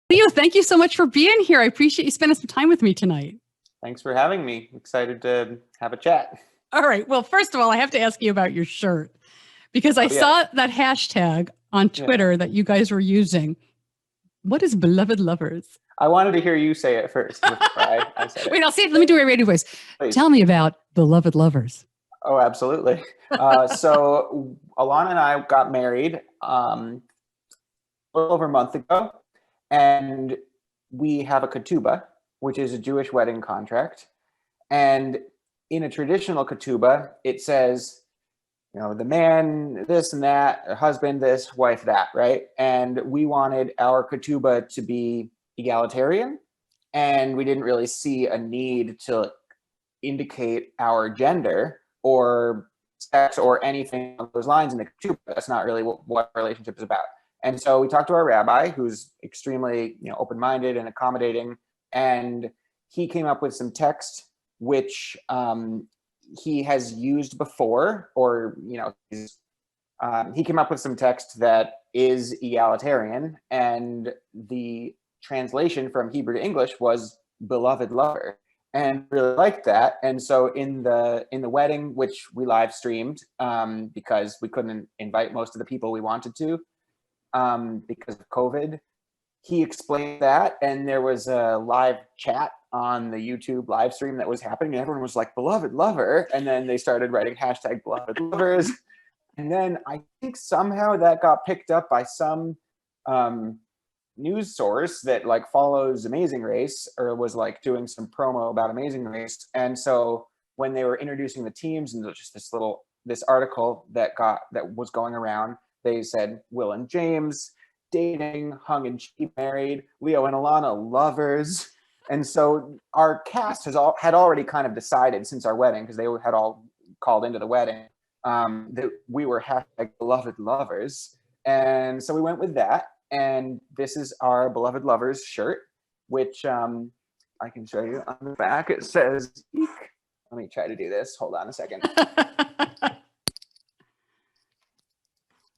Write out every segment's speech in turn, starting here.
Leo, thank you so much for being here. I appreciate you spending some time with me tonight. Thanks for having me. Excited to have a chat. All right. Well, first of all, I have to ask you about your shirt because I saw that hashtag on Twitter that you guys were using. What is beloved lovers? I wanted to hear you say it first before I said it. Wait, I'll say it. Let me do a radio voice. Please. Tell me about beloved lovers. Oh, absolutely. So Alana and I got married a little over a month ago, and we have a ketubah, which is a Jewish wedding contract. And in a traditional ketubah, it says, you know, the man this and that, husband this, wife that, right? And we wanted our ketubah to be egalitarian, and we didn't really see a need to indicate our gender or sex or anything along those lines in the ketubah. That's not really what our relationship is about. And so we talked to our rabbi, who's extremely, open-minded and accommodating, and he came up with some text which he has used before, or he came up with some text that is egalitarian, and the translation from Hebrew to English was beloved lover, and really liked that. And so in the wedding, which we live streamed because we couldn't invite most of the people we wanted to because of COVID, he explained that, and there was a live chat on the YouTube live stream that was happening, and everyone was like, beloved lover, and then they started writing hashtag beloved lovers. And then I think somehow that got picked up by some news source that like follows Amazing Race, or was like doing some promo about Amazing Race. And so when they were introducing the teams, and just this article that was going around, they said Will and James dating, hung and cheap married, Leo and Alana lovers. And so our cast had already kind of decided since our wedding, because they had all called into the wedding, that we were hashtag beloved lovers. And so we went with that. And this is our beloved lovers shirt, which I can show you on the back. It says, eek. Let me try to do this. Hold on a second.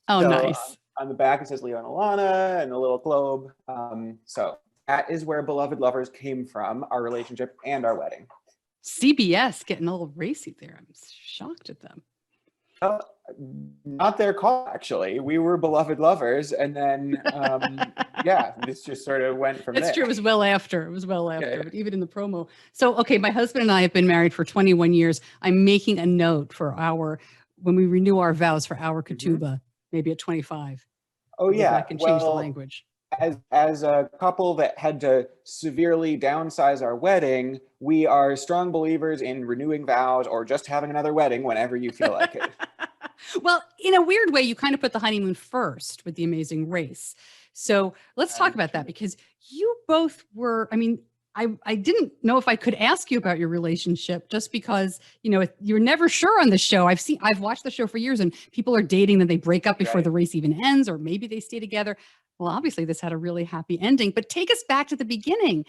Oh, so, nice. On the back, it says Leo and Alana and a little globe. So that is where beloved lovers came from, our relationship and our wedding. CBS getting a little racy there. I'm shocked at them. Not their call, actually. We were beloved lovers, and then this just sort of went from there. That's true. It was well after. Yeah. But even in the promo. So, okay, my husband and I have been married for 21 years. I'm making a note for when we renew our vows for our ketubah, maybe at 25. Oh, yeah. I can change the language. As a couple that had to severely downsize our wedding, we are strong believers in renewing vows or just having another wedding whenever you feel like it. Well, in a weird way, you kind of put the honeymoon first with the Amazing Race. So let's talk about that, because you both were, I didn't know if I could ask you about your relationship, just because, you're never sure on the show. I've watched the show for years, and people are dating, then they break up before the race even ends, or maybe they stay together. Well, obviously this had a really happy ending, but take us back to the beginning.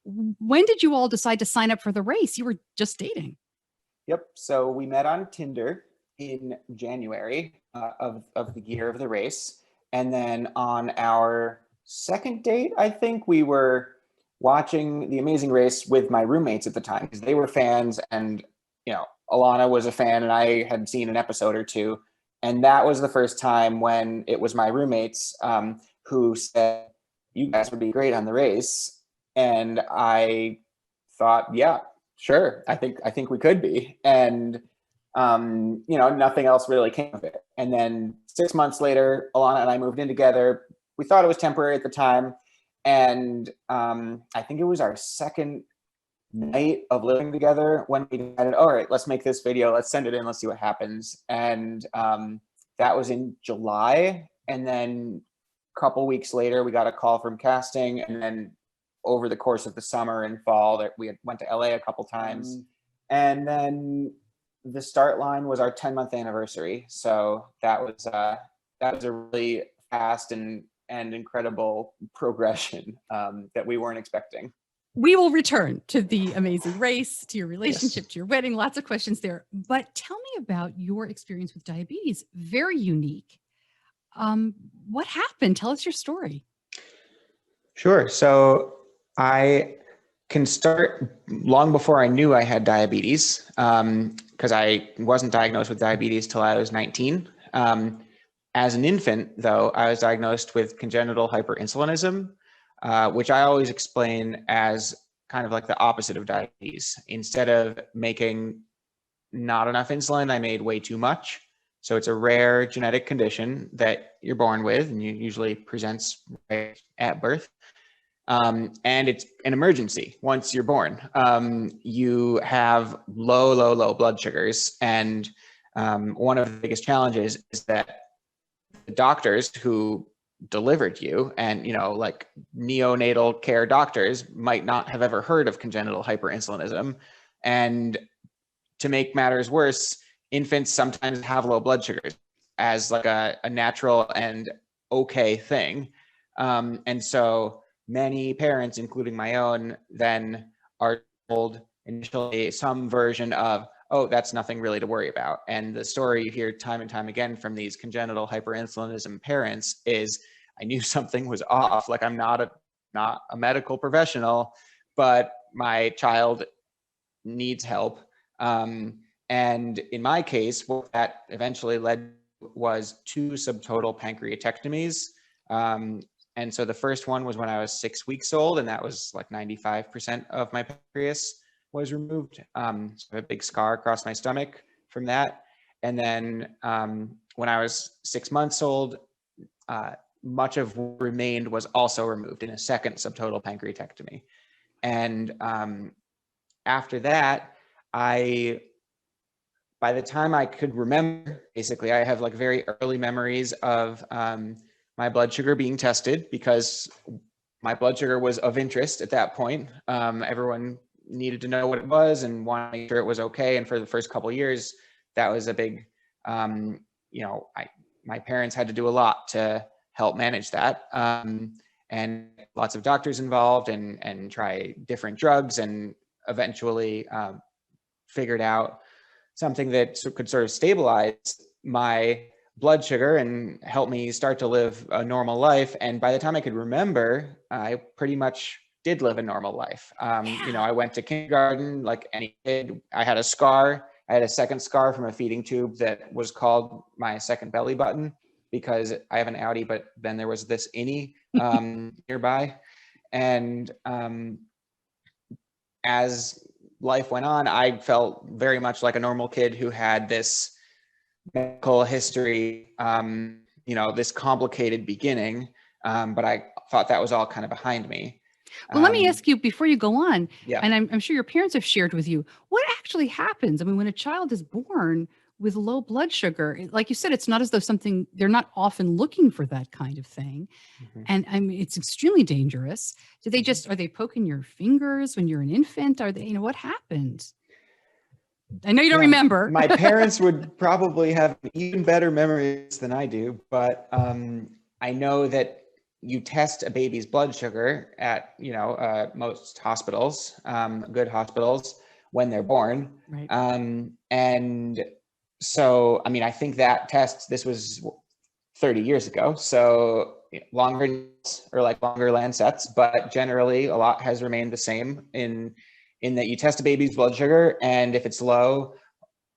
When did you all decide to sign up for the race? You were just dating. Yep. So we met on Tinder in January of the year of the race. And then on our second date, I think we were watching The Amazing Race with my roommates at the time, because they were fans, and Alana was a fan, and I had seen an episode or two. And that was the first time when it was my roommates who said, you guys would be great on the race. And I thought, yeah, sure, I think we could be. And nothing else really came of it. And then 6 months later, Alana and I moved in together. We thought it was temporary at the time. And I think it was our second night of living together when we decided, all right, let's make this video. Let's send it in. Let's see what happens. And that was in July. And then a couple weeks later, we got a call from casting. And then over the course of the summer and fall, that we went to LA a couple times. And then the start line was our 10-month anniversary. So that was a really fast and incredible progression that we weren't expecting. We will return to the Amazing Race, to your relationship, to your wedding, lots of questions there. But tell me about your experience with diabetes. Very unique. What happened? Tell us your story. Sure. So I can start long before I knew I had diabetes, because I wasn't diagnosed with diabetes till I was 19. As an infant, though, I was diagnosed with congenital hyperinsulinism, which I always explain as kind of like the opposite of diabetes. Instead of making not enough insulin, I made way too much. So it's a rare genetic condition that you're born with, and you usually presents right at birth. And it's an emergency once you're born. You have low blood sugars. And one of the biggest challenges is that the doctors who delivered you, and like neonatal care doctors, might not have ever heard of congenital hyperinsulinism. And to make matters worse, infants sometimes have low blood sugars as like a natural and okay thing. And so many parents, including my own, then are told initially some version of, oh, that's nothing really to worry about. And the story you hear time and time again from these congenital hyperinsulinism parents is, I knew something was off. Like, I'm not a medical professional, but my child needs help. And in my case, what that eventually led was 2 subtotal pancreatectomies. And so the first one was when I was 6 weeks old, and that was like 95% of my pancreas was removed. So I have a big scar across my stomach from that. And then when I was 6 months old, much of what remained was also removed in a second subtotal pancreatectomy. And after that, by the time I could remember, basically, I have like very early memories of my blood sugar being tested, because my blood sugar was of interest at that point. Everyone needed to know what it was and wanted to make sure it was okay. And for the first couple of years, that was a big, my parents had to do a lot to help manage that. And lots of doctors involved, and try different drugs, and eventually figured out something that could sort of stabilize my blood sugar and help me start to live a normal life. And by the time I could remember, I pretty much did live a normal life. I went to kindergarten like any kid. I had a scar. I had a second scar from a feeding tube that was called my second belly button, because I have an outie, but then there was this innie nearby. And as life went on, I felt very much like a normal kid who had this medical history, this complicated beginning, but I thought that was all kind of behind me. Well, let me ask you before you go on, Yeah. and I'm sure your parents have shared with you, what actually happens? I mean, when a child is born with low blood sugar, like you said, it's not as though they're not often looking for that kind of thing. Mm-hmm. And I mean, it's extremely dangerous. Are they poking your fingers when you're an infant? Are they, what happened? I know you don't remember. My parents would probably have even better memories than I do, but I know that you test a baby's blood sugar at, most hospitals, good hospitals, when they're born. Right. And so, I mean, I think that this was 30 years ago. So longer Lancets, but generally a lot has remained the same in that you test a baby's blood sugar, and if it's low,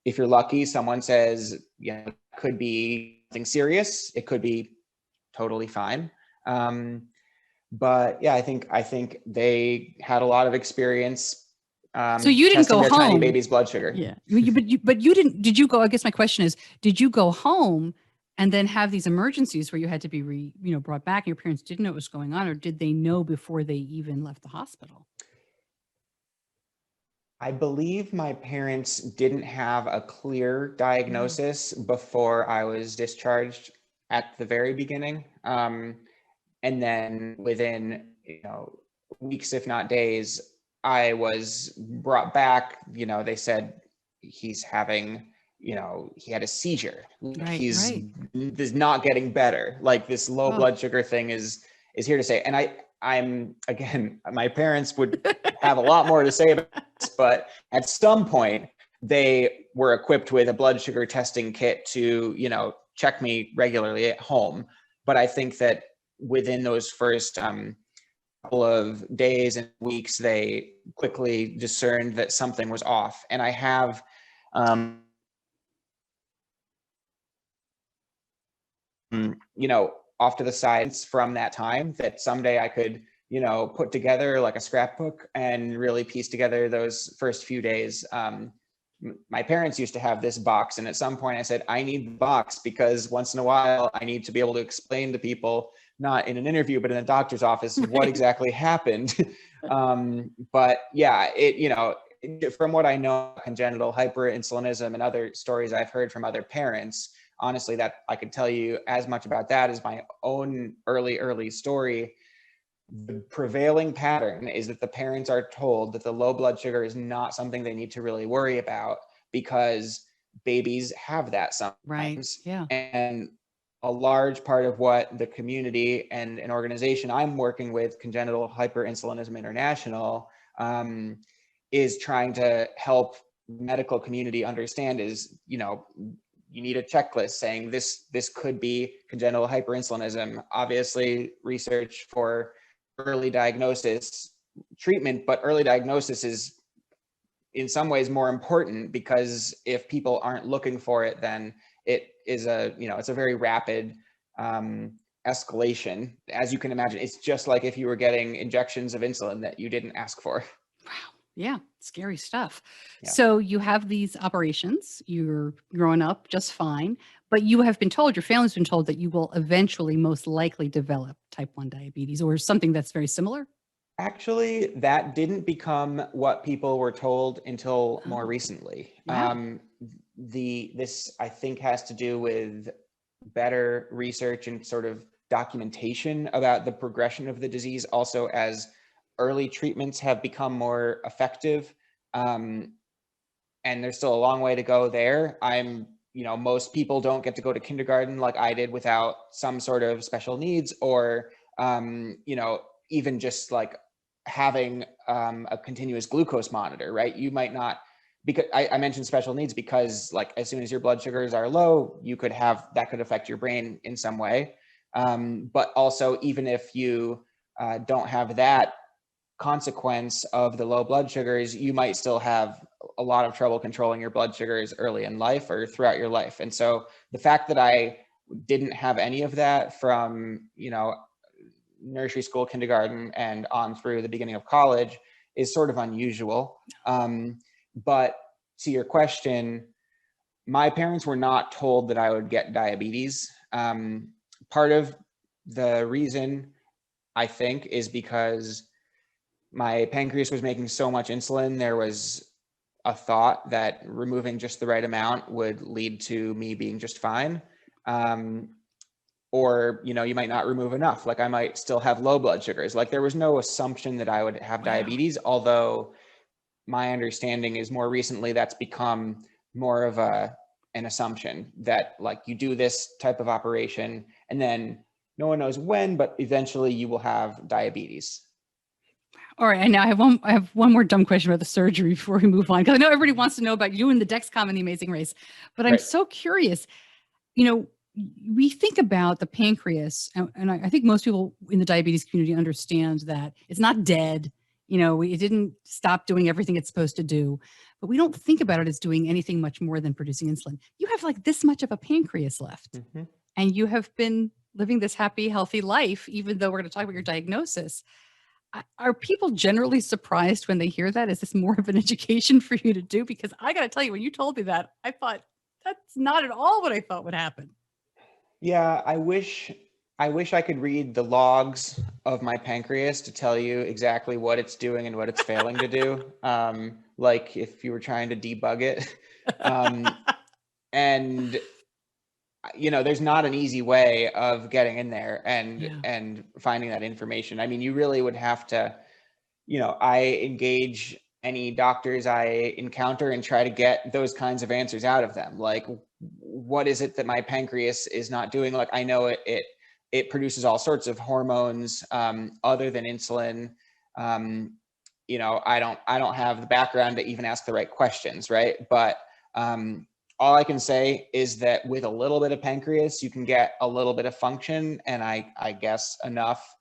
if you're lucky, someone says, it could be something serious. It could be totally fine. But yeah, I think they had a lot of experience. So you didn't go their home. Tiny baby's blood sugar. Yeah, but you didn't. Did you go? I guess my question is, did you go home and then have these emergencies where you had to be brought back, and your parents didn't know what was going on, or did they know before they even left the hospital? I believe my parents didn't have a clear diagnosis before I was discharged at the very beginning. And then within, weeks, if not days, I was brought back. They said he's having, he had a seizure. He's not getting better. Like, this low blood sugar thing is here to stay. And I'm again, my parents would have a lot more to say about this, but at some point they were equipped with a blood sugar testing kit to, check me regularly at home. But I think that within those first couple of days and weeks, they quickly discerned that something was off. And I have, off to the sides from that time that someday I could, put together like a scrapbook and really piece together those first few days. My parents used to have this box, and at some point I said, I need the box because once in a while I need to be able to explain to people, not in an interview, but in a doctor's office, what exactly happened. But yeah, from what I know, congenital hyperinsulinism and other stories I've heard from other parents, honestly, that I could tell you as much about that as my own early story. The prevailing pattern is that the parents are told that the low blood sugar is not something they need to really worry about because babies have that sometimes. Right. Yeah. And a large part of what the community and an organization I'm working with, Congenital Hyperinsulinism International, is trying to help medical community understand is, you need a checklist saying this could be congenital hyperinsulinism. Obviously, research for early diagnosis treatment, but early diagnosis is in some ways more important because if people aren't looking for it, then it is it's a very rapid escalation. As you can imagine, it's just like if you were getting injections of insulin that you didn't ask for. Wow. Yeah. Scary stuff. Yeah. So you have these operations, you're growing up just fine, but you have been told, your family's been told that you will eventually most likely develop type 1 diabetes or something that's very similar. Actually, that didn't become what people were told until more Oh, recently. yeah. This I think has to do with better research and sort of documentation about the progression of the disease. Also, as early treatments have become more effective, and there's still a long way to go there. Most people don't get to go to kindergarten like I did without some sort of special needs or, even just like having a continuous glucose monitor, right? You might not, because I mentioned special needs because like as soon as your blood sugars are low, that could affect your brain in some way. But also, even if you don't have that consequence of the low blood sugars, you might still have a lot of trouble controlling your blood sugars early in life or throughout your life. And so the fact that I didn't have any of that from, nursery school, kindergarten, and on through the beginning of college is sort of unusual. But to your question, my parents were not told that I would get diabetes. Part of the reason, I think, is because my pancreas was making so much insulin, there was a thought that removing just the right amount would lead to me being just fine. Or, you might not remove enough. Like I might still have low blood sugars. Like there was no assumption that I would have diabetes, although my understanding is more recently that's become more of an assumption that like you do this type of operation and then no one knows when, but eventually you will have diabetes. All right. And now I have one more dumb question about the surgery before we move on, because I know everybody wants to know about you and the Dexcom and the Amazing Race, but I'm Right. so curious. We think about the pancreas, and I think most people in the diabetes community understand that it's not dead. It didn't stop doing everything it's supposed to do, but we don't think about it as doing anything much more than producing insulin. You have like this much of a pancreas left, and you have been living this happy, healthy life, even though we're going to talk about your diagnosis. Are people generally surprised when they hear that? Is this more of an education for you to do? Because I got to tell you, when you told me that, I thought that's not at all what I thought would happen. Yeah, I wish I could read the logs of my pancreas to tell you exactly what it's doing and what it's failing to do. Like if you were trying to debug it. And there's not an easy way of getting in there and finding that information. I mean, you really would have to, I engage any doctors I encounter and try to get those kinds of answers out of them. Like, what is it that my pancreas is not doing? Like, I know it produces all sorts of hormones other than insulin. I don't have the background to even ask the right questions, right? But all I can say is that with a little bit of pancreas, you can get a little bit of function, and I guess enough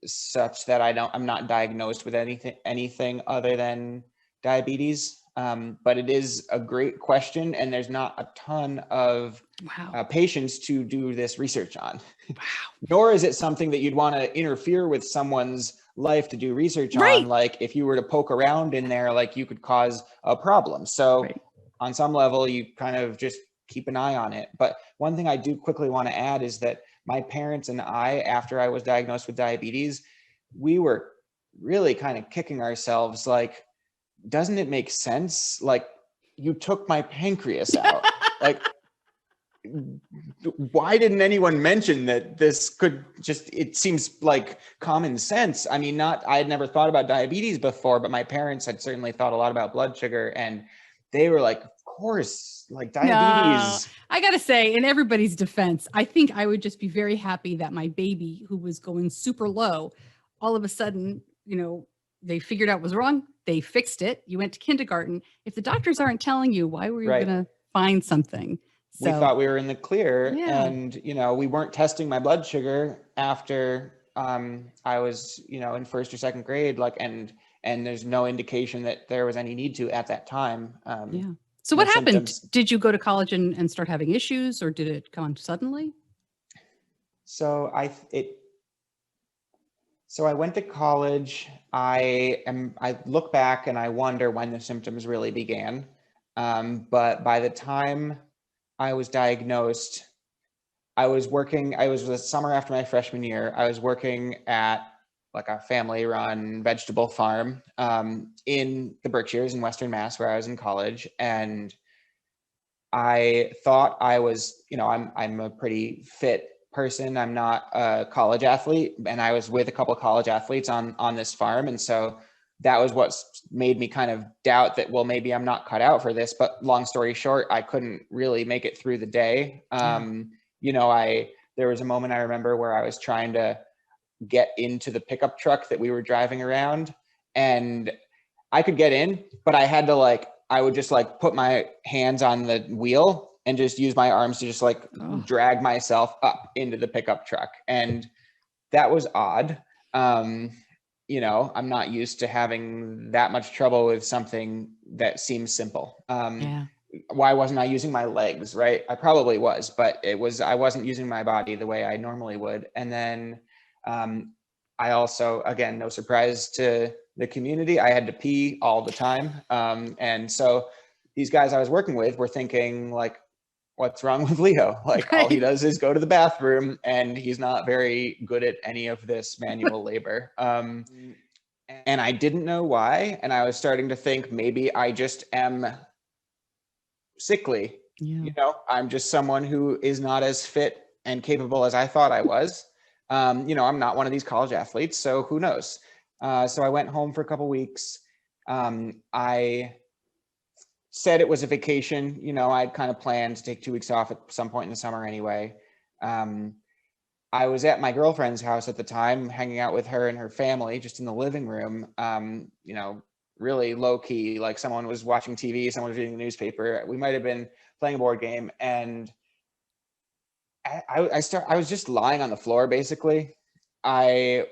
such that I'm not diagnosed with anything other than diabetes. But it is a great question, and there's not a ton of Wow. patients to do this research on. Wow. Nor is it something that you'd want to interfere with someone's life to do research Right. on. Like if you were to poke around in there, like you could cause a problem. So Right. on some level, you kind of just keep an eye on it. But one thing I do quickly want to add is that my parents and I, after I was diagnosed with diabetes, we were really kind of kicking ourselves. Like, doesn't it make sense? Like, you took my pancreas out. Like, why didn't anyone mention that this could just, it seems like common sense. I mean, I had never thought about diabetes before, but my parents had certainly thought a lot about blood sugar, and they were like, of course, like diabetes. No, I gotta say, in everybody's defense, I think I would just be very happy that my baby, who was going super low, all of a sudden, they figured out what was wrong. They fixed it. You went to kindergarten. If the doctors aren't telling you, why were you Right. going to find something? We So, thought we were in the clear, yeah. and we weren't testing my blood sugar after I was in first or second grade, like, and there's no indication that there was any need to at that time. Yeah. So no what happened? symptoms. Did you go to college and start having issues, or did it come on suddenly? So I went to college. I look back and I wonder when the symptoms really began. But by the time I was diagnosed, I was the summer after my freshman year. I was working at like a family-run vegetable farm in the Berkshires in Western Mass, where I was in college, and I thought I was, I'm a pretty fit person. I'm not a college athlete, and I was with a couple of college athletes on this farm, and so that was what made me kind of doubt that, well, maybe I'm not cut out for this. But long story short, I couldn't really make it through the day. There was a moment I remember where I was trying to get into the pickup truck that we were driving around, and I could get in, but I would just put my hands on the wheel and just use my arms to just drag myself up into the pickup truck. And that was odd. I'm not used to having that much trouble with something that seems simple. Why wasn't I using my legs, right? I probably was, but I wasn't using my body the way I normally would. And then I also, again, no surprise to the community, I had to pee all the time. And so these guys I was working with were thinking like, what's wrong with Leo? Like, all he does is go to the bathroom, and he's not very good at any of this manual labor. And I didn't know why. And I was starting to think maybe I just am sickly. I'm just someone who is not as fit and capable as I thought I was. I'm not one of these college athletes, so who knows? So I went home for a couple weeks. I said it was a vacation. I'd kind of planned to take 2 weeks off at some point in the summer anyway. I was at my girlfriend's house at the time, hanging out with her and her family, just in the living room, really low key, like someone was watching TV, someone was reading the newspaper. We might've been playing a board game, and I was just lying on the floor, basically. I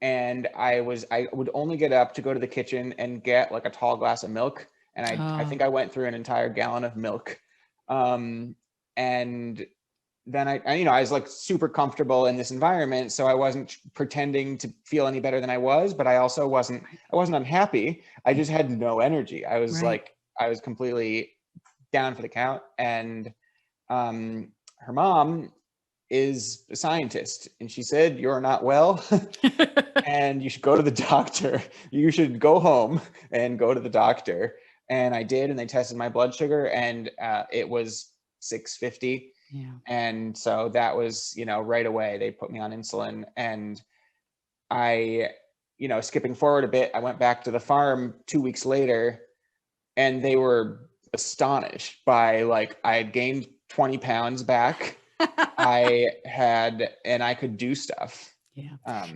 would only get up to go to the kitchen and get like a tall glass of milk. And I think I went through an entire gallon of milk. And then I was like super comfortable in this environment. So I wasn't pretending to feel any better than I was, but I also wasn't unhappy. I just had no energy. I was I was completely down for the count. And her mom is a scientist, and she said, "You're not well and you should go to the doctor. You should go home and go to the doctor." And I did, and they tested my blood sugar, and it was 650. Yeah. And so that was, right away they put me on insulin. And I, skipping forward a bit, I went back to the farm 2 weeks later, and they were astonished by I had gained 20 pounds back. And I could do stuff. Yeah. Yeah.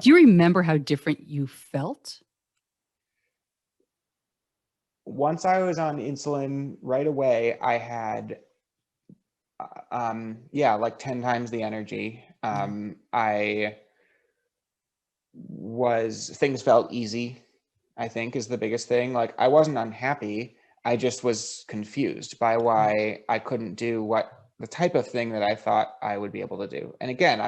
Do you remember how different you felt? Once I was on insulin, right away, I had, 10 times the energy. I things felt easy, I think, is the biggest thing. Like, I wasn't unhappy. I just was confused by why I couldn't do the type of thing that I thought I would be able to do. And again,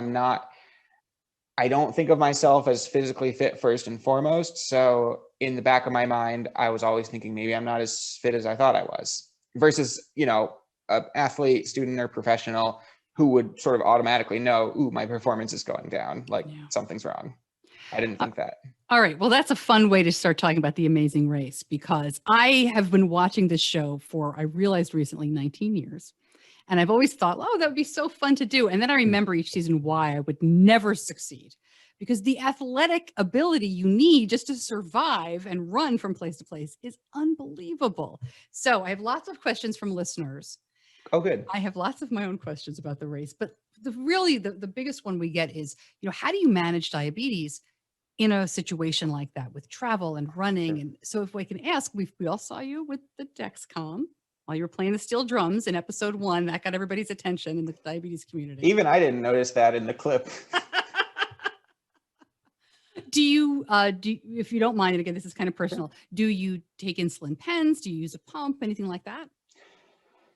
I don't think of myself as physically fit first and foremost. So in the back of my mind, I was always thinking maybe I'm not as fit as I thought I was, versus, an athlete, student, or professional who would sort of automatically know, ooh, my performance is going down, like something's wrong. I didn't think that. All right. Well, that's a fun way to start talking about The Amazing Race, because I have been watching this show for, I realized recently, 19 years. And I've always thought, oh, that would be so fun to do. And then I remember each season why I would never succeed, because the athletic ability you need just to survive and run from place to place is unbelievable. So I have lots of questions from listeners. Oh, good. I have lots of my own questions about the race, but the biggest one we get is, how do you manage diabetes in a situation like that with travel and running? Sure. And so if we can ask, we all saw you with the Dexcom while you were playing the steel drums in episode 1. That got everybody's attention in the diabetes community. Even I didn't notice that in the clip. Do you, if you don't mind, and again, this is kind of personal, do you take insulin pens? Do you use a pump? Anything like that?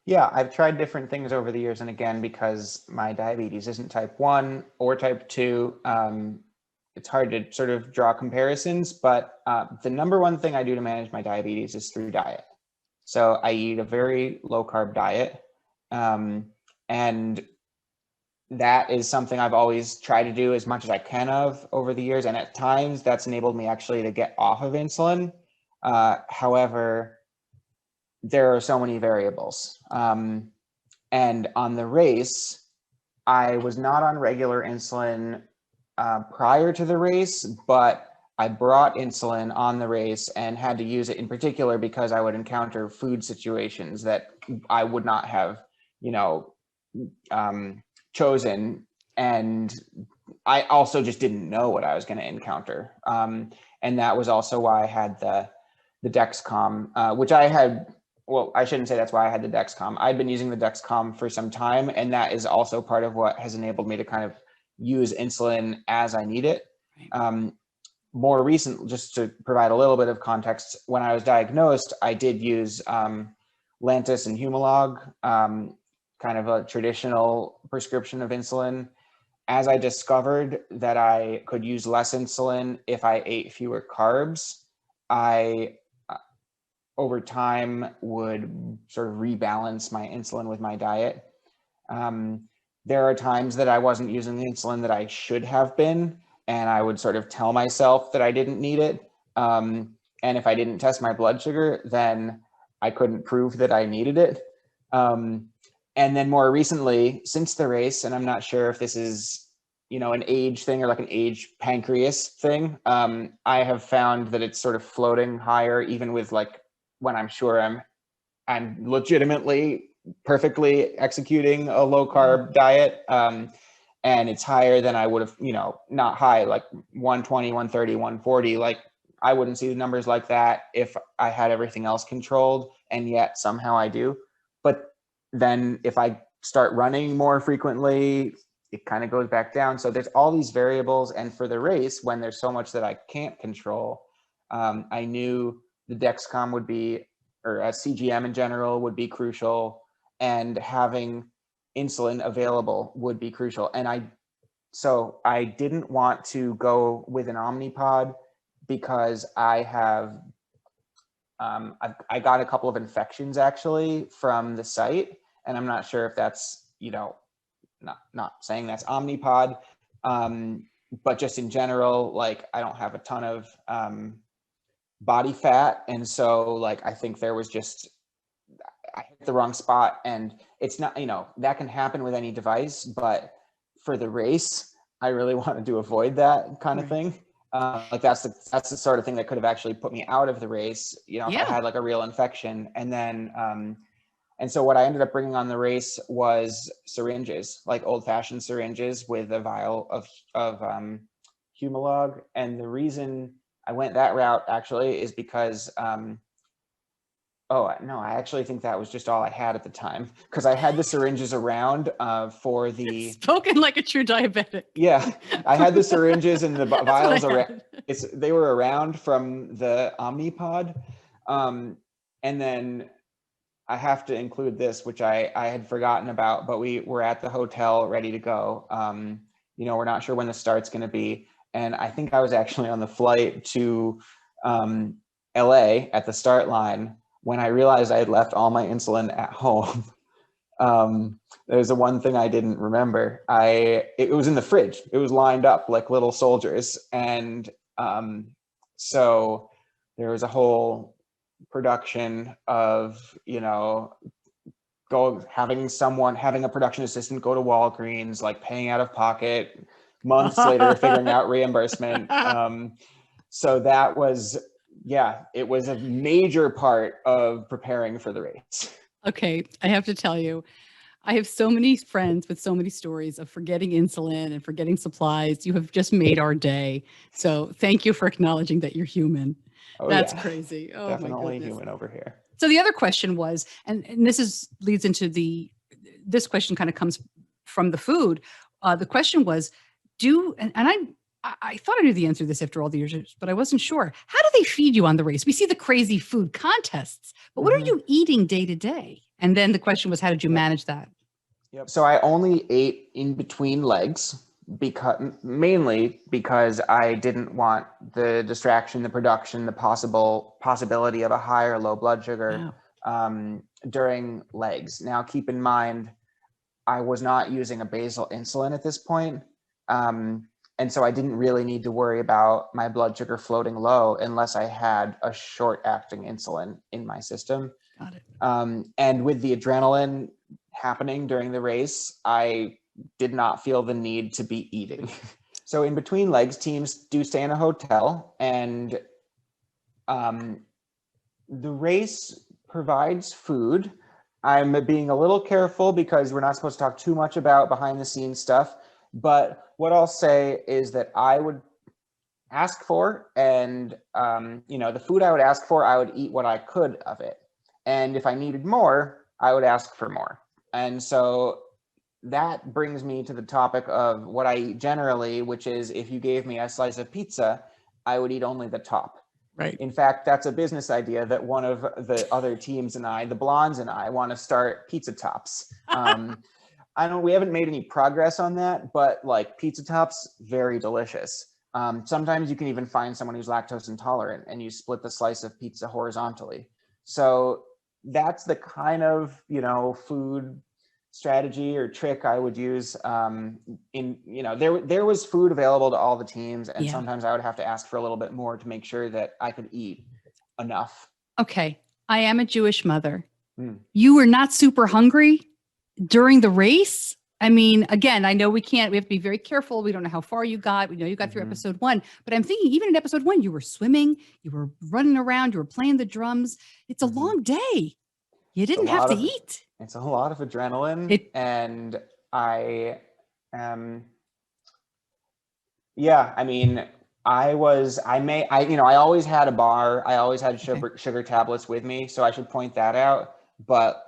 Yeah, I've tried different things over the years. And again, because my diabetes isn't type 1 or type 2, it's hard to sort of draw comparisons. But the number one thing I do to manage my diabetes is through diet. So I eat a very low carb diet. And that is something I've always tried to do as much as I can of over the years. And at times that's enabled me actually to get off of insulin. However, there are so many variables. And on the race, I was not on regular insulin prior to the race, but I brought insulin on the race and had to use it in particular because I would encounter food situations that I would not have, chosen. And I also just didn't know what I was going to encounter. And that was also why I had the Dexcom, which I had. Well, I shouldn't say that's why I had the Dexcom. I'd been using the Dexcom for some time, and that is also part of what has enabled me to kind of use insulin as I need it. Right. More recent, just to provide a little bit of context, when I was diagnosed, I did use Lantus and Humalog, kind of a traditional prescription of insulin. As I discovered that I could use less insulin if I ate fewer carbs, I over time would sort of rebalance my insulin with my diet. There are times that I wasn't using the insulin that I should have been, and I would sort of tell myself that I didn't need it. And if I didn't test my blood sugar, then I couldn't prove that I needed it. And then more recently, since the race, and I'm not sure if this is, an age thing or like an age pancreas thing, I have found that it's sort of floating higher, even with like when I'm sure I'm legitimately perfectly executing a low carb diet. And it's higher than I would have, not high, like 120, 130, 140. Like I wouldn't see the numbers like that if I had everything else controlled, and yet somehow I do. But then if I start running more frequently, it kind of goes back down. So there's all these variables. And for the race, when there's so much that I can't control, I knew the Dexcom would be, or a CGM in general would be crucial, and having insulin available would be crucial. And I didn't want to go with an Omnipod because I have, I got a couple of infections actually from the site, and I'm not sure if that's, not saying that's Omnipod, but just in general, like I don't have a ton of body fat, and so like I think there was just, I hit the wrong spot. And it's not, that can happen with any device, but for the race I really wanted to avoid that kind of thing. Like that's the sort of thing that could have actually put me out of the race, if I had like a real infection. And then and so what I ended up bringing on the race was syringes, like old-fashioned syringes with a vial of Humalog. And the reason I went that route actually is because Oh, no, I actually think that was just all I had at the time, because I had the syringes around for the. Spoken like a true diabetic. Yeah, I had the syringes and the vials around. had. They were around from the Omnipod, and then I have to include this, which I had forgotten about, but we were at the hotel ready to go. We're not sure when the start's going to be, and I think I was actually on the flight to LA at the start line when I realized I had left all my insulin at home. There's the one thing I didn't remember. It was in the fridge. It was lined up like little soldiers. And so there was a whole production of, having a production assistant go to Walgreens, like paying out of pocket, months later, figuring out reimbursement. So that was, it was a major part of preparing for the race. Okay, I have to tell you, I have so many friends with so many stories of forgetting insulin and forgetting supplies. You have just made our day. So thank you for acknowledging that you're human. Oh, That's yeah. crazy. Oh, Definitely my goodness. human over here. So the other question was, and this leads into this question kind of comes from the food. The question was, I thought I knew the answer to this after all the years, but I wasn't sure. How do they feed you on the race? We see the crazy food contests, but what are you eating day to day? And then the question was, how did you manage that? Yep. So I only ate in between legs mainly because I didn't want the distraction, the production, the possibility of a high or low blood sugar during legs. Now, keep in mind, I was not using a basal insulin at this point. And so I didn't really need to worry about my blood sugar floating low unless I had a short-acting insulin in my system. Got it. And with the adrenaline happening during the race, I did not feel the need to be eating. So in between legs, teams do stay in a hotel, and the race provides food. I'm being a little careful because we're not supposed to talk too much about behind the scenes stuff. But what I'll say is that I would ask for, and the food I would ask for, I would eat what I could of it. And if I needed more, I would ask for more. And so that brings me to the topic of what I eat generally, which is if you gave me a slice of pizza, I would eat only the top. Right. In fact, that's a business idea that one of the other teams and I, the Blondes and I, want to start pizza tops. We haven't made any progress on that, but like pizza tops, very delicious. Sometimes you can even find someone who's lactose intolerant and you split the slice of pizza horizontally. So that's the kind of, food strategy or trick I would use. There was food available to all the teams, and sometimes I would have to ask for a little bit more to make sure that I could eat enough. Okay. I am a Jewish mother. You were not super hungry during the race? I mean, again, I know we have to be very careful. We don't know how far you got. We know you got through episode 1, but I'm thinking even in episode 1, you were swimming, you were running around, you were playing the drums. It's a long day. You didn't have to eat. It's a lot of adrenaline. And I always had a bar. I always had sugar tablets with me. So I should point that out. But,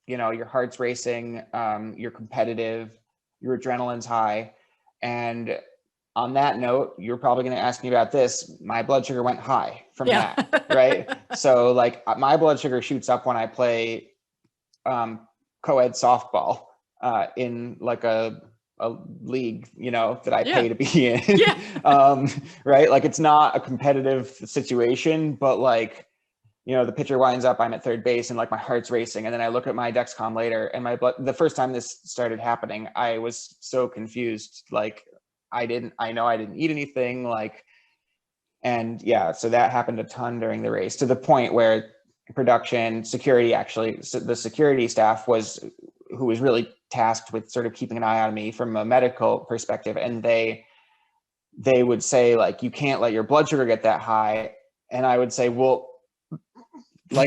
your heart's racing, you're competitive, your adrenaline's high. And on that note, you're probably going to ask me about this. My blood sugar went high from that, right? So like my blood sugar shoots up when I play co-ed softball in like a league, that I pay to be in. Right? Like it's not a competitive situation, but like, the pitcher winds up, I'm at third base and like my heart's racing. And then I look at my Dexcom later and my blood, the first time this started happening, I was so confused. Like I know I didn't eat anything, so that happened a ton during the race, to the point where production, security, the security staff who was really tasked with sort of keeping an eye on me from a medical perspective. And they would say like, you can't let your blood sugar get that high. And I would say, well, what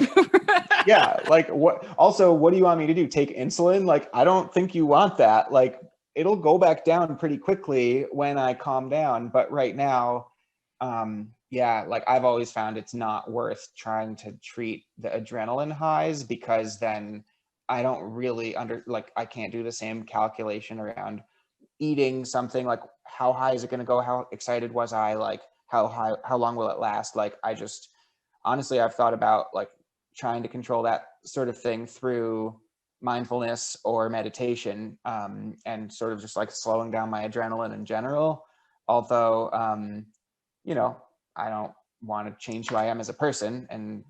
do you want me to do? Take insulin? Like, I don't think you want that. Like, it'll go back down pretty quickly when I calm down. But right now, Yeah, like I've always found it's not worth trying to treat the adrenaline highs, because then I don't really I can't do the same calculation around eating something. Like, how high is it going to go? How excited was I? Like, how long will it last? Like, I just, honestly, I've thought about like trying to control that sort of thing through mindfulness or meditation, and sort of just like slowing down my adrenaline in general. Although, you know, I don't want to change who I am as a person and,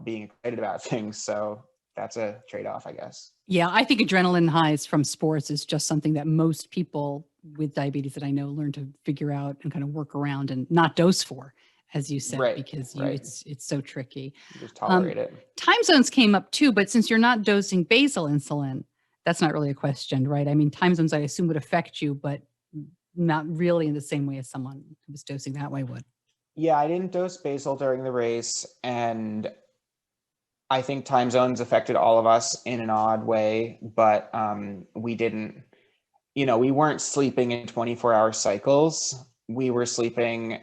being excited about things. So that's a trade-off, I guess. Yeah, I think adrenaline highs from sports is just something that most people with diabetes that I know learn to figure out and kind of work around and not dose for, as you said, Right, because right. it's so tricky. Just tolerate it. Time zones came up too, but since you're not dosing basal insulin, that's not really a question, right? I mean, time zones I assume would affect you, but not really in the same way as someone who was dosing that way would. Yeah, I didn't dose basal during the race, and I think time zones affected all of us in an odd way, but we didn't, we weren't sleeping in 24-hour cycles. We were sleeping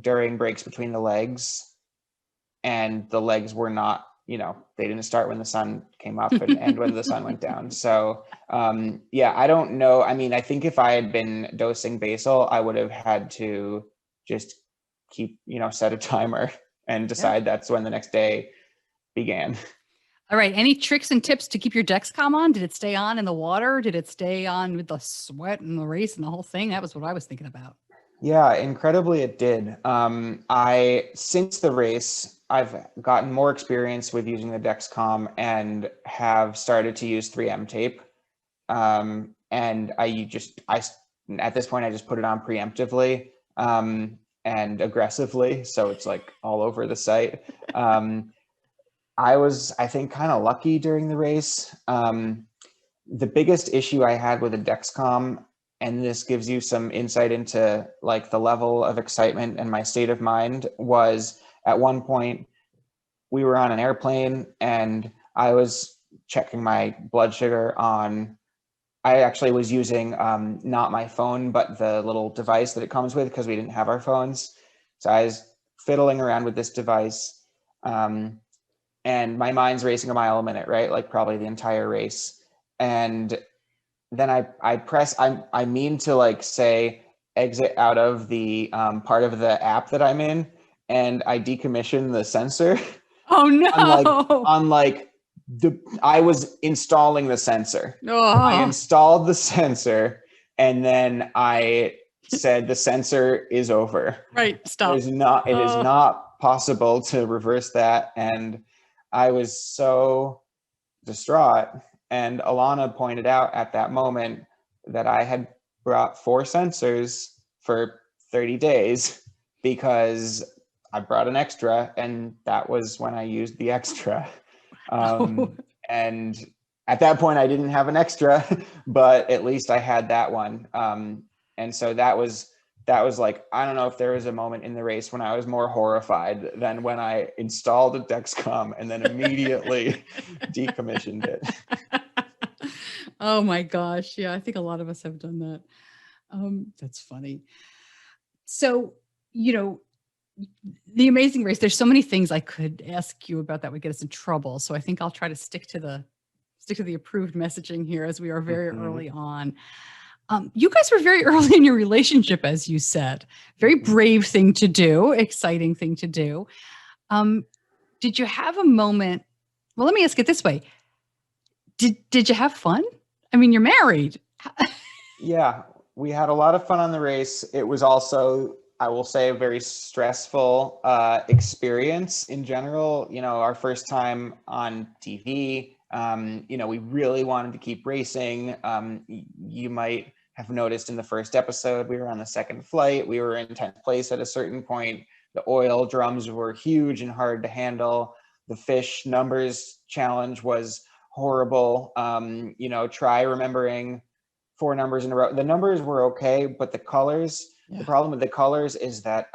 during breaks between the legs, and the legs were not, they didn't start when the sun came up and end when the sun went down. So yeah, I don't know. I mean, I think if I had been dosing basal, I would have had to just keep, set a timer and decide that's when the next day began. All right. Any tricks and tips to keep your Dexcom on? Did it stay on in the water? Did it stay on with the sweat and the race and the whole thing? That was what I was thinking about. Yeah, incredibly it did. Since the race, I've gotten more experience with using the Dexcom and have started to use 3M tape. And at this point, I just put it on preemptively, and aggressively. So it's like all over the site. I was, I think, kind of lucky during the race. The biggest issue I had with a Dexcom, and this gives you some insight into like the level of excitement and my state of mind, was at one point we were on an airplane and I was checking my blood sugar on, I actually was using not my phone, but the little device that it comes with, because we didn't have our phones. So I was fiddling around with this device. And my mind's racing a mile a minute, right? Like probably the entire race. And then I press, I mean to like say exit out of the part of the app that I'm in, and I decommission the sensor. Oh no. I was installing the sensor. Oh. I installed the sensor, and then I said the sensor is over. Right. Stop. It is not possible to reverse that. And I was so distraught. And Alana pointed out at that moment that I had brought 4 sensors for 30 days because I brought an extra, and that was when I used the extra. And at that point I didn't have an extra, but at least I had that one. And so that was like, I don't know if there was a moment in the race when I was more horrified than when I installed a Dexcom and then immediately decommissioned it. Oh my gosh. Yeah, I think a lot of us have done that. That's funny. So, the Amazing Race, there's so many things I could ask you about that would get us in trouble. So I think I'll try to stick to the approved messaging here, as we are very early on. You guys were very early in your relationship, as you said. Very brave thing to do, exciting thing to do. Did you have a moment? Well, let me ask it this way. Did you have fun? I mean, you're married. Yeah, we had a lot of fun on the race. It was also, I will say, a very stressful experience in general. Our first time on TV, we really wanted to keep racing. You might have noticed in the first episode, we were on the second flight. We were in 10th place at a certain point. The oil drums were huge and hard to handle. The fish numbers challenge was horrible. Try remembering 4 numbers in a row. The numbers were okay, but the colors, the problem with the colors is that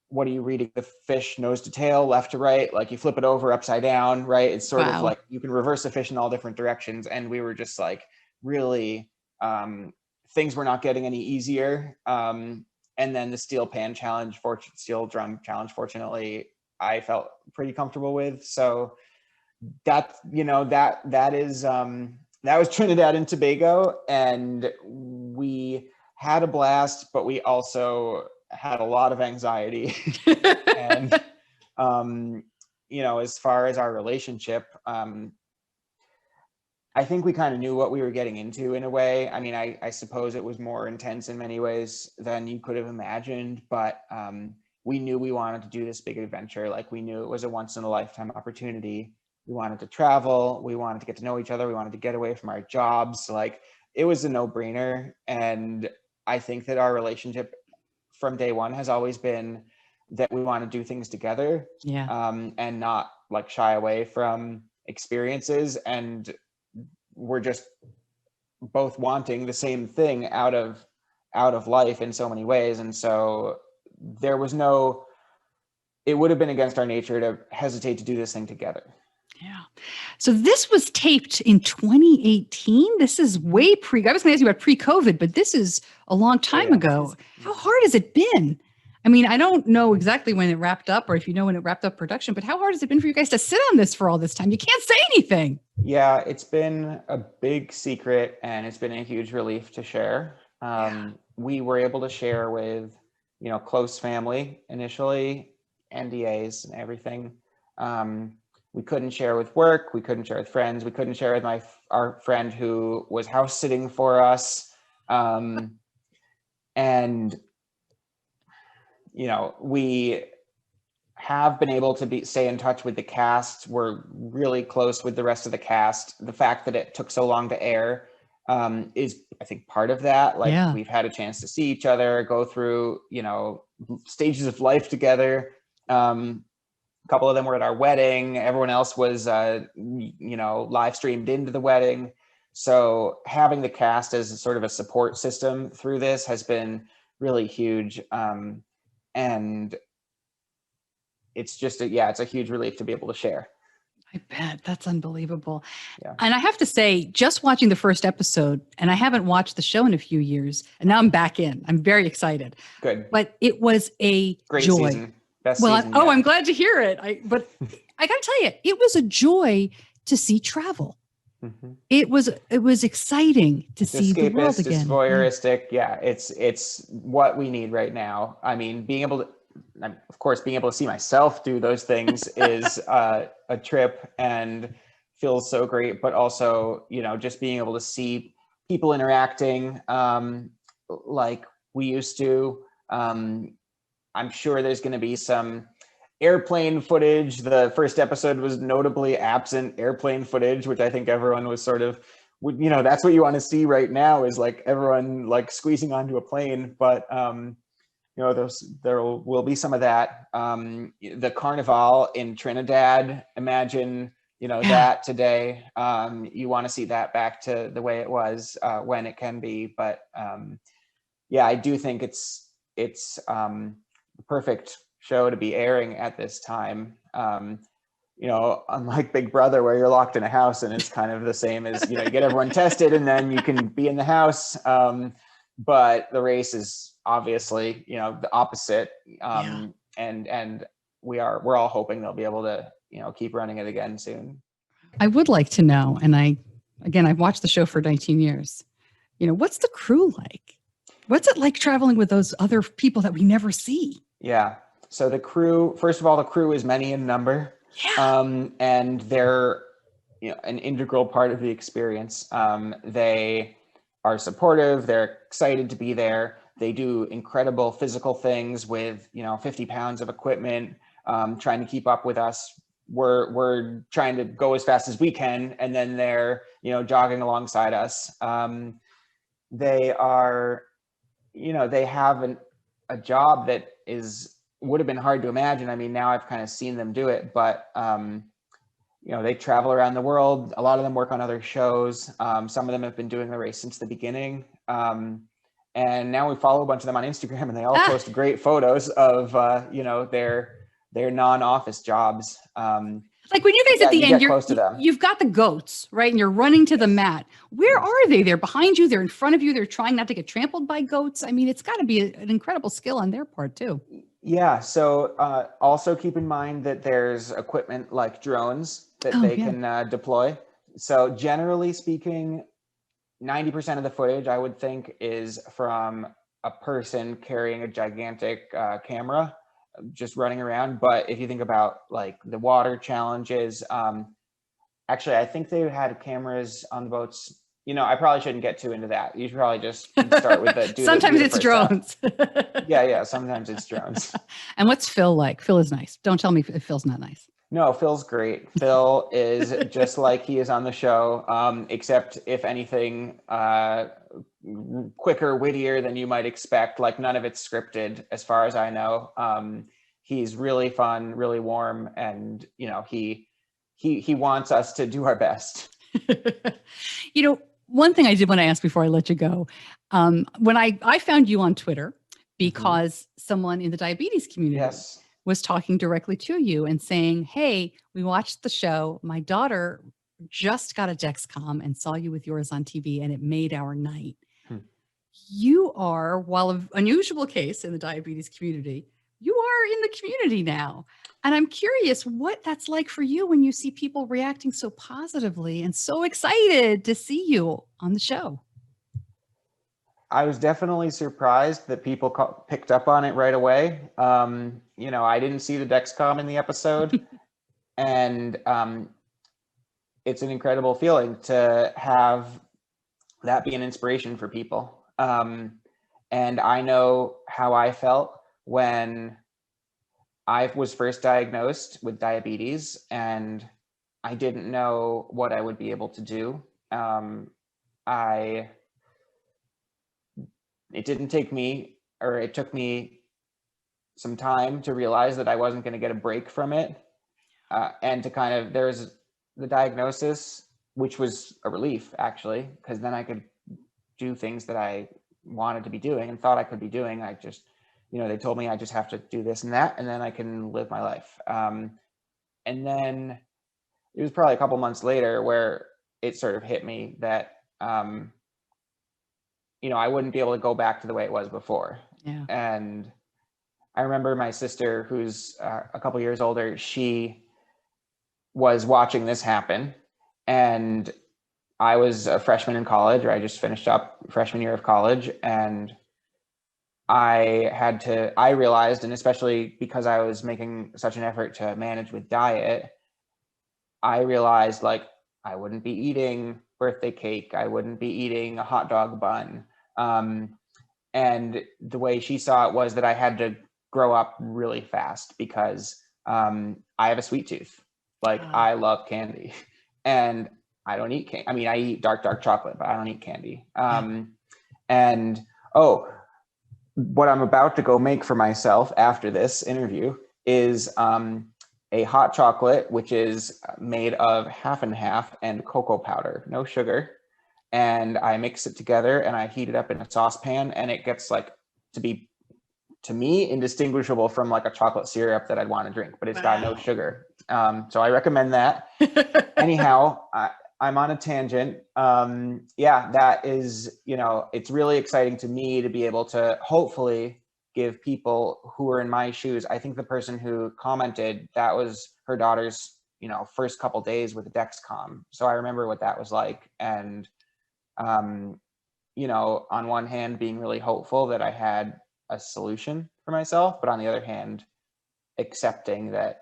what are you reading? The fish nose to tail, left to right, like you flip it over upside down, right? It's sort of like you can reverse the fish in all different directions. And we were just like, really, things were not getting any easier. and then the steel drum challenge, fortunately, I felt pretty comfortable with. So that was Trinidad and Tobago, and we had a blast, but we also had a lot of anxiety. And as far as our relationship, I think we kind of knew what we were getting into in a way. I mean, I suppose it was more intense in many ways than you could have imagined, but we knew we wanted to do this big adventure. Like, we knew it was a once in a lifetime opportunity. We wanted to travel. We wanted to get to know each other. We wanted to get away from our jobs. Like, it was a no-brainer. And I think that our relationship from day one has always been that we want to do things together, and not like shy away from experiences. And we're just both wanting the same thing out of life in so many ways. And so it would have been against our nature to hesitate to do this thing together. Yeah. So this was taped in 2018. This is way I was going to ask you about pre-COVID, but this is a long time ago. How hard has it been? I mean, I don't know exactly when it wrapped up, or if you know when it wrapped up production, but how hard has it been for you guys to sit on this for all this time? You can't say anything. Yeah, it's been a big secret, and it's been a huge relief to share. We were able to share with, close family initially, NDAs and everything. We couldn't share with work. We couldn't share with friends. We couldn't share with our friend who was house sitting for us. And we have been able to stay in touch with the cast. We're really close with the rest of the cast. The fact that it took so long to air is, I think, part of that. Like, we've had a chance to see each other, go through, stages of life together. A couple of them were at our wedding. Everyone else was, live streamed into the wedding. So having the cast as sort of a support system through this has been really huge. And it's just it's a huge relief to be able to share. I bet. That's unbelievable. Yeah. And I have to say, just watching the first episode, and I haven't watched the show in a few years, and now I'm back in. I'm very excited. Good. But it was a great joy. Season. Best season yet. I'm glad to hear it. But I got to tell you, it was a joy to see travel. Mm-hmm. It was exciting to see the world again. It's voyeuristic. Yeah, it's what we need right now. I mean, being able to see myself do those things is a trip and feels so great. But also, just being able to see people interacting like we used to. I'm sure there's going to be some airplane footage. The first episode was notably absent airplane footage, which I think everyone was sort of, that's what you want to see right now, is like everyone like squeezing onto a plane. But there will be some of that. The carnival in Trinidad, imagine, that today. You want to see that back to the way it was when it can be. But I do think it's the perfect show to be airing at this time. Unlike Big Brother, where you're locked in a house and it's kind of the same as, you get everyone tested and then you can be in the house. But the race is obviously, the opposite. And we're all hoping they'll be able to, keep running it again soon. I would like to know, and I've watched the show for 19 years. What's the crew like? What's it like traveling with those other people that we never see? Yeah. So the crew, first of all, the crew is many in number. Yeah. And they're, an integral part of the experience. They are supportive. They're excited to be there. They do incredible physical things with, 50 pounds of equipment, trying to keep up with us. We're trying to go as fast as we can, and then they're, jogging alongside us. They are, they have a job that would have been hard to imagine. I mean, now I've kind of seen them do it, but they travel around the world. A lot of them work on other shows. Some of them have been doing the race since the beginning. And now we follow a bunch of them on Instagram, and they all post great photos of, their non-office jobs. Like when you guys Yeah, at the you end, get close to them. you've got the goats, right? And you're running to the mat. Where are they? They're behind you. They're in front of you. They're trying not to get trampled by goats. I mean, it's got to be an incredible skill on their part too. Yeah. So also keep in mind that there's equipment like drones that Oh they yeah. can deploy. So generally speaking, 90% of the footage I would think is from a person carrying a gigantic camera, just running around. But if you think about like the water challenges, actually, I think they had cameras on the boats. I probably shouldn't get too into that. You should probably just start with the Sometimes it's first half. drones. Yeah. Sometimes it's drones. And what's Phil like? Phil is nice. Don't tell me if Phil's not nice. No, Phil's great. Phil is just like he is on the show, except if anything, quicker, wittier than you might expect. Like none of it's scripted, as far as I know. He's really fun, really warm, and he wants us to do our best. One thing I did want to ask before I let you go, when I found you on Twitter because someone in the diabetes community Yes. was talking directly to you and saying, hey, we watched the show. My daughter just got a Dexcom and saw you with yours on TV and it made our night. You are, while an unusual case in the diabetes community, you are in the community now. And I'm curious what that's like for you when you see people reacting so positively and so excited to see you on the show. I was definitely surprised that people picked up on it right away. I didn't see the Dexcom in the episode, and it's an incredible feeling to have that be an inspiration for people. And I know how I felt when I was first diagnosed with diabetes, and I didn't know what I would be able to do. It took me some time to realize that I wasn't going to get a break from it. And to there's the diagnosis, which was a relief actually, because then I could do things that I wanted to be doing and thought I could be doing. I just, they told me I just have to do this and that, and then I can live my life. And then it was probably a couple months later where it sort of hit me that, I wouldn't be able to go back to the way it was before. Yeah. And I remember my sister, who's a couple years older, she was watching this happen. And I was a freshman in college, or I just finished up freshman year of college. And I realized, and especially because I was making such an effort to manage with diet, I realized like I wouldn't be eating birthday cake. I wouldn't be eating a hot dog bun. And the way she saw it was that I had to grow up really fast because I have a sweet tooth. Like I love candy, and I don't eat candy. I mean, I eat dark chocolate, but I don't eat candy. And what I'm about to go make for myself after this interview is a hot chocolate, which is made of half and half and cocoa powder, no sugar. And I mix it together and I heat it up in a saucepan, and it gets like to be, to me, indistinguishable from like a chocolate syrup that I'd want to drink, but it's got no sugar. So I recommend that. Anyhow, I'm on a tangent. That is, it's really exciting to me to be able to hopefully give people who are in my shoes. I think the person who commented, that was her daughter's, first couple days with the Dexcom. So I remember what that was like. And, on one hand, being really hopeful that I had a solution for myself, but on the other hand, accepting that,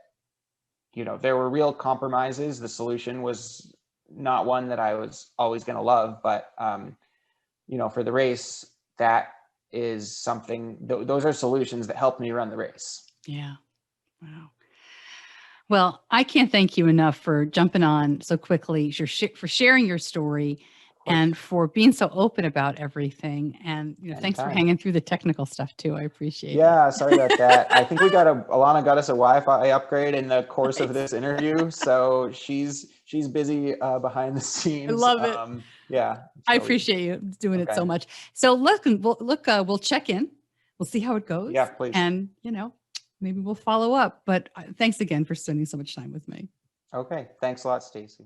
there were real compromises. The solution was not one that I was always going to love, but, for the race, that is something, those are solutions that helped me run the race. Yeah. Wow. Well, I can't thank you enough for jumping on so quickly, for sharing your story, and for being so open about everything. And thanks for hanging through the technical stuff too. I appreciate it. Yeah, sorry about that. I think Alana got us a Wi-Fi upgrade in the course of this interview, so she's busy behind the scenes. I love it. Yeah, I appreciate you doing it so much. So we'll check in. We'll see how it goes. Yeah, please. And maybe we'll follow up. But thanks again for spending so much time with me. Okay. Thanks a lot, Stacy.